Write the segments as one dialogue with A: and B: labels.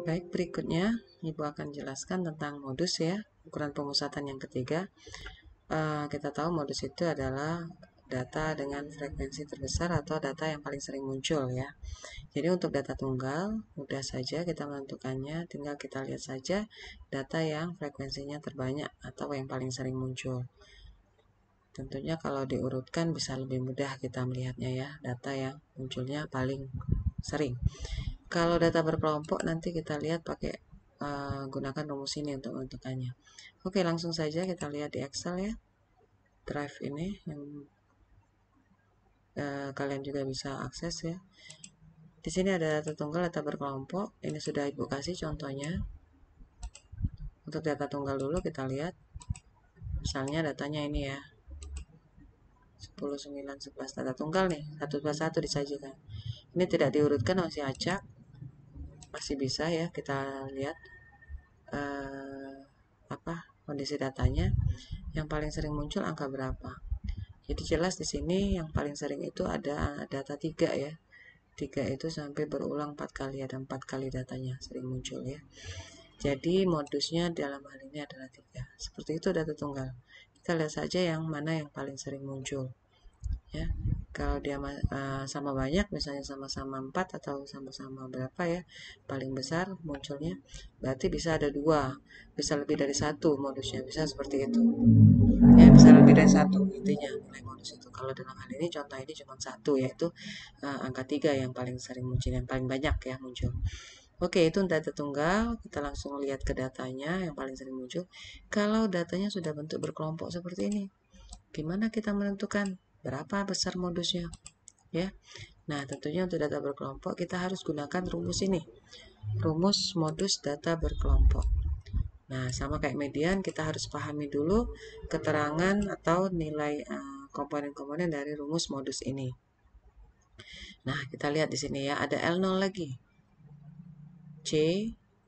A: Baik, berikutnya Ibu akan jelaskan tentang modus ya, ukuran pemusatan yang ketiga. Kita tahu modus itu adalah data dengan frekuensi terbesar atau data yang paling sering muncul ya. Jadi untuk data tunggal, mudah saja kita menentukannya, tinggal kita lihat saja data yang frekuensinya terbanyak atau yang paling sering muncul. Tentunya kalau diurutkan bisa lebih mudah kita melihatnya ya, data yang munculnya paling sering. Kalau data berkelompok nanti kita lihat pakai gunakan rumus ini untuk menentukannya. Oke, langsung saja kita lihat di Excel ya. Drive ini yang kalian juga bisa akses ya. Di sini ada data tunggal, data berkelompok. Ini sudah Ibu kasih contohnya. Untuk data tunggal dulu kita lihat. Misalnya datanya ini ya. 10, 9, 11 data tunggal nih. 1 disajikan. Ini tidak diurutkan, masih acak. Masih bisa ya kita lihat kondisi datanya. Yang paling sering muncul angka berapa. Jadi jelas di sini yang paling sering itu ada data 3 ya. 3 itu sampai berulang 4 kali, ada 4 kali datanya sering muncul ya. Jadi modusnya dalam hal ini adalah 3. Seperti itu data tunggal. Kita lihat saja yang mana yang paling sering muncul ya. Kalau dia sama banyak, misalnya sama-sama 4 atau sama-sama berapa ya, paling besar munculnya, berarti bisa ada 2, bisa lebih dari 1 modusnya, bisa seperti itu ya, bisa lebih dari 1 intinya nilai modus itu. Kalau dalam hal ini contoh ini cuma 1, yaitu angka 3 yang paling sering muncul, yang paling banyak ya muncul. Oke, itu data tunggal. Kita langsung lihat ke datanya yang paling sering muncul. Kalau datanya sudah bentuk berkelompok seperti ini, gimana kita menentukan berapa besar modusnya ya. Nah, tentunya untuk data berkelompok kita harus gunakan rumus ini, rumus modus data berkelompok. Nah, sama kayak median, kita harus pahami dulu keterangan atau nilai komponen-komponen dari rumus modus ini. Nah, kita lihat di sini ya, ada L0 lagi. C,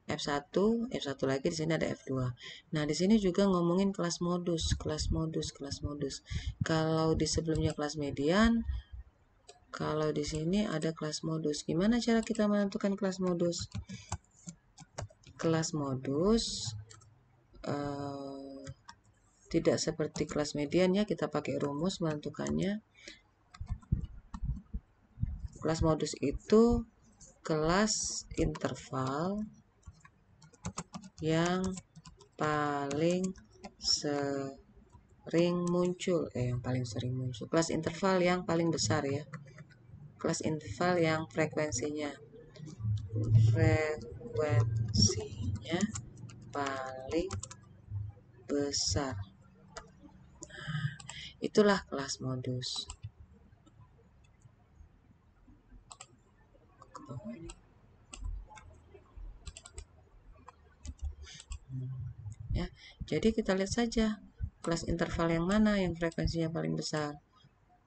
A: F1, F1 lagi, di sini ada F2. Nah, di sini juga ngomongin kelas modus, kelas modus, kelas modus. Kalau di sebelumnya kelas median, kalau di sini ada kelas modus. Gimana cara kita menentukan kelas modus? Kelas modus tidak seperti kelas median ya, kita pakai rumus menentukannya. Kelas modus itu kelas interval yang paling sering muncul, yang paling sering muncul. Kelas interval yang paling besar ya. Kelas interval yang frekuensinya paling besar. Itulah kelas modus. Ya, jadi kita lihat saja kelas interval yang mana yang frekuensinya paling besar.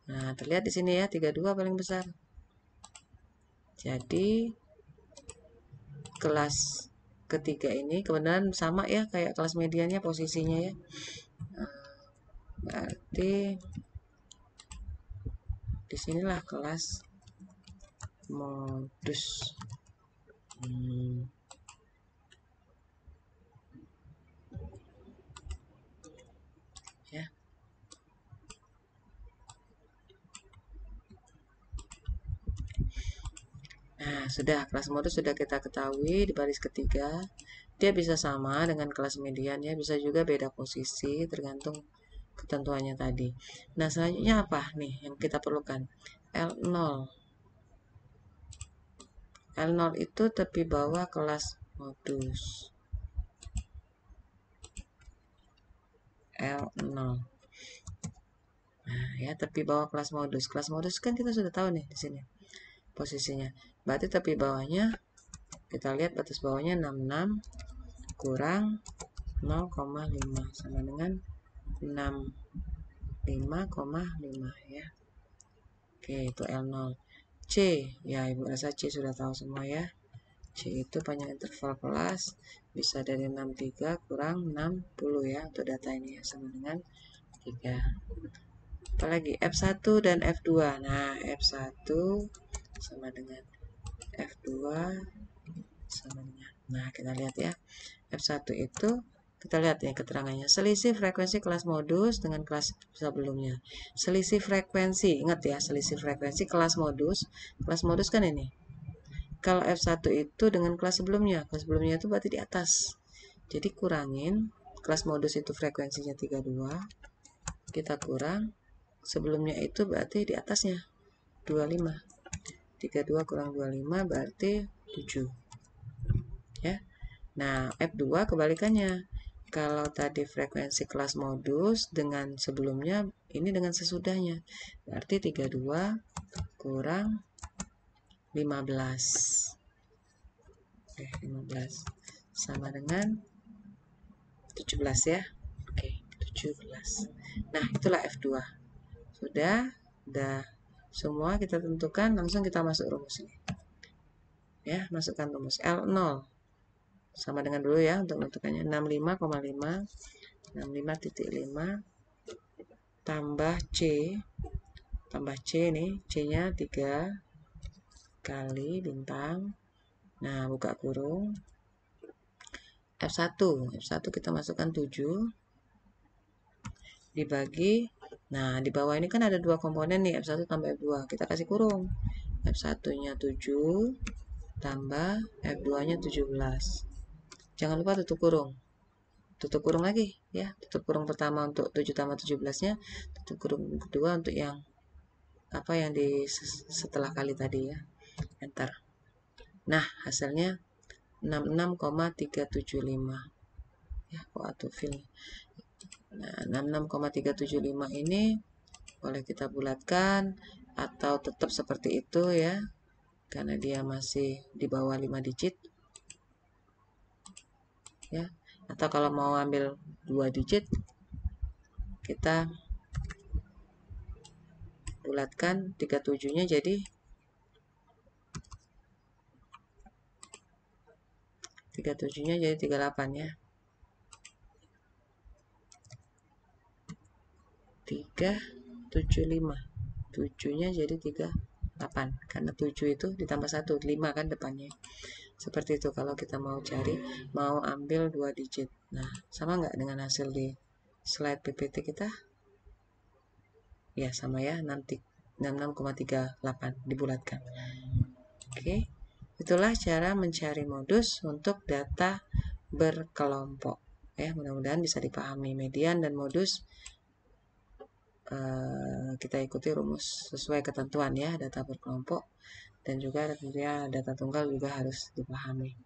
A: Nah, terlihat di sini ya, 32 paling besar. Jadi kelas ketiga ini kebenaran sama ya kayak kelas mediannya posisinya ya. Berarti disinilah kelas modus. Ya. Nah, sudah kelas modus sudah kita ketahui di baris ketiga. Dia bisa sama dengan kelas median ya, bisa juga beda posisi tergantung ketentuannya tadi. Nah, selanjutnya apa nih yang kita perlukan? L0. L0 itu tepi bawah kelas modus. L0. Nah, ya tepi bawah kelas modus. Kelas modus kan kita sudah tahu nih di sini posisinya. Berarti tepi bawahnya kita lihat batas bawahnya 66 kurang 0,5 sama dengan 65,5 ya. Oke, itu L0. C, ya Ibu rasa C sudah tahu semua ya. C itu panjang interval kelas bisa dari 63 kurang 60 ya untuk data ini ya, sama dengan 3. Apalagi F1 dan F2. Nah, F1 sama dengan F2 sama dengan. Nah, kita lihat ya. F1 itu kita lihat ya keterangannya. Selisih frekuensi kelas modus dengan kelas sebelumnya. Selisih frekuensi, ingat ya, selisih frekuensi kelas modus. Kelas modus kan ini. Kalau F1 itu dengan kelas sebelumnya. Kelas sebelumnya itu berarti di atas. Jadi kurangin, kelas modus itu frekuensinya 32. Kita kurang, sebelumnya itu berarti di atasnya 25. 32 kurang 25 berarti 7. Ya. Nah, F2 kebalikannya. Kalau tadi frekuensi kelas modus dengan sebelumnya, ini dengan sesudahnya. Berarti 32 kurang 15. Oke, 15 sama dengan 17 ya. Oke, 17. Nah, itulah F2. Sudah semua kita tentukan, langsung kita masuk rumus ini. Ya, masukkan rumus L0 sama dengan dulu ya untuk menentukannya 65,5 65.5 tambah C nih, C-nya 3 kali bintang. Nah, buka kurung. F1 kita masukkan 7 dibagi. Nah, di bawah ini kan ada dua komponen nih, F1 tambah F2. Kita kasih kurung. F1-nya 7 tambah F2-nya 17. Jangan lupa tutup kurung. Tutup kurung lagi ya. Tutup kurung pertama untuk 7 tambah 17-nya, tutup kurung kedua untuk yang yang di setelah kali tadi ya. Enter. Nah, hasilnya 66,375. Ya, autofill. Nah, 66,375 ini boleh kita bulatkan atau tetap seperti itu ya. Karena dia masih di bawah 5 digit. Ya. Atau kalau mau ambil 2 digit, kita bulatkan 37-nya jadi 37-nya jadi 38 ya. 375. 7-nya jadi 38. Karena 7 itu ditambah 1, 5 kan depannya. Seperti itu kalau kita mau cari, mau ambil 2 digit. Nah, sama nggak dengan hasil di slide PPT kita? Ya, sama ya, 66,38 dibulatkan. Oke, itulah cara mencari modus untuk data berkelompok. Ya, mudah-mudahan bisa dipahami median dan modus. Kita ikuti rumus sesuai ketentuan ya, data berkelompok, dan juga tentunya data tunggal juga harus dipahami.